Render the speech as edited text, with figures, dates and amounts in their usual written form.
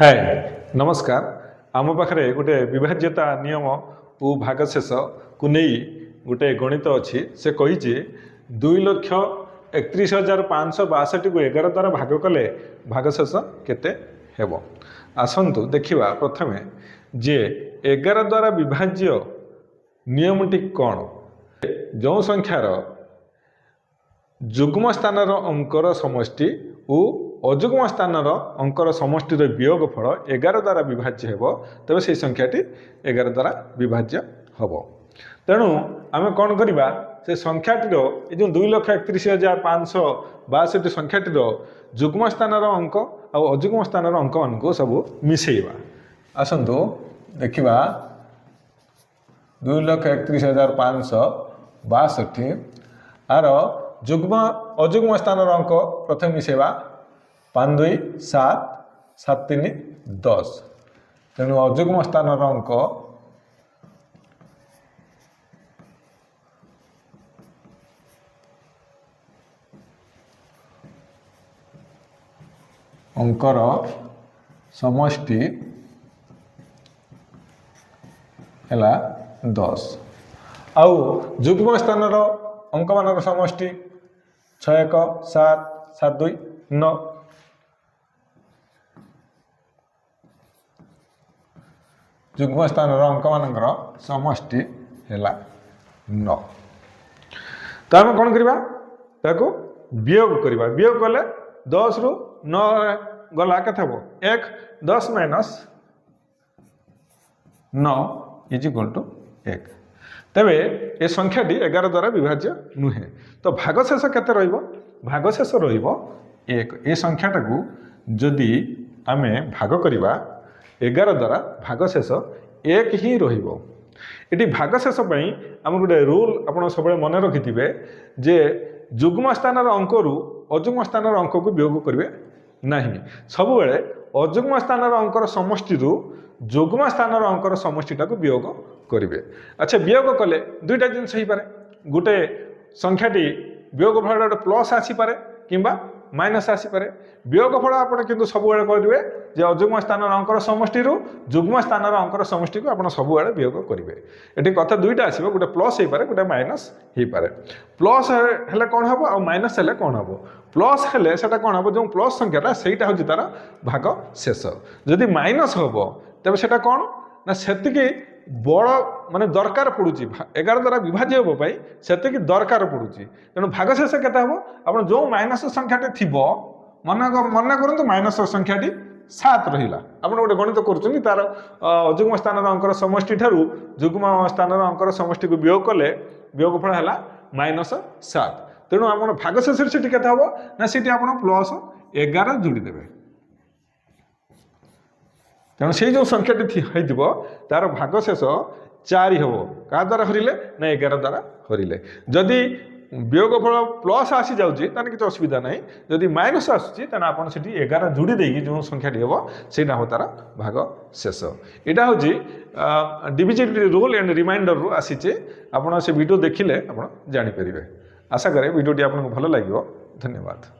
हाय नमस्कार आम पाखे गोटे विभाज्यता नियम और भागशेष को नहीं गोटे गणित अच्छी से कही 2,31,562 को 11 द्वारा भाग कले भागशेष केते हेबो। आसंतु देखिबा प्रथमे जे 11 द्वारा विभाज्य नियमटी कौन जो संख्यार जुग्म स्थानर अंकर समष्टि और अजुग्म स्थानर अंकर समष्टिर वियोगफल 11 द्वारा विभाज्य हेबो तबे से संख्याटी 11 द्वारा विभाज्य हेबो। तेणु आम कौन करवा से संख्याटीर ये जो 2,31,562 संख्याटीर जुग्म स्थानर अंक और अजुग्म स्थानर अंक मान सब मिसेवा। आसतु देखा 2,31,562 आर जुग्म अजुग्म स्थानर अंक प्रथम मिसेवा 5 2 7 7 3 10 तेणु अजुग्म स्थानर अंक अंकर समष्टि है 10 आउ जुग्म स्थानर अंक मान समष्टि 6 1 7 7 2 9 जुग्म स्थानर अंक मान समष्टि है 9। तो आम कौन करवा वियोग करवा वियोग कले 10 रु 9 गला के 1 10 माइनस 9 इज इक्वल टू 1 तेबे ये संख्याटी 11 द्वारा विभाज्य नुहे। तो भागशेष केते रहिबो भागशेष रहिबो 1 ये संख्याटा को जदि आमे भाग करवा 11 द्वारा भागशेष 1 ही रहिबो। इटी भागशेष पई हम गोटे रूल आपण सब मन रखिथिबे जे जुग्म स्थानर अंक रु अजुग्म स्थानर अंक को वियोग करेंगे नहीं सब बेले अजुग्म स्थानर अंकर समष्टि रु जुग्म स्थानर अंकर समष्टिटा को वियोग करेंगे। अच्छा वियोग कले दुईटा जिनस हो पारे गोटे संख्याटी वियोग फल गोटे प्लस आसीपे किंबा माइनस आसीपे वियोग फल आप कितु सब करेंगे जे अजुग्म स्थानर अंकर समष्टि रु जुग्म स्थानर अंकर समष्टि को आप सब वियोग करेंगे। ये कथा दुईटा आसो गोटे प्लस हो पारे गोटे माइनस हो पारे प्लस हेले कौन हम और माइनस हेले कौन हम प्लस हेले सेटा कौन हम जो प्लस संख्याटा सेटा हूँ तार भाग शेष जदि माइनस हम तेज सेटा कौन ना सेतिकी बड़ माने दरकार पड़ुची 11 द्वारा विभाज्य होगाई से दरकार पड़ुची तेणु भागशेष केते हम आप जो माइनस संख्याटे थी मन करूँ माइनस संख्याटी 7 रहा आप गोटे गणित कर तार अजुग्म स्थानर अंकर समष्टि ठारू जुग्म स्थानर अंकर समष्टि को वियोग कले वियोगफल है -7 तेणु आप भागशेष से केते हम ना सीटी आप +11 जोड़ीदेवे तेणु से जो संख्याटी तार भागशेष 4 हम क्या द्वारा हरिले ना 11 द्वारा हरिले जदि वियोगफल प्लस आसी जाऊँगी किसी असुविधा ना जदि माइनस आसूँ आप 11 जोड़ी देगी जो संख्याटी हम सेटा हम तार भाग शेष यहाँ हूँ डिविजिबिलिटी रूल एंड रिमाइंडर रु आसी आप से वीडियो देखिले आप जानीपर आशा कै वीडियोटी आपको भल लगे। धन्यवाद।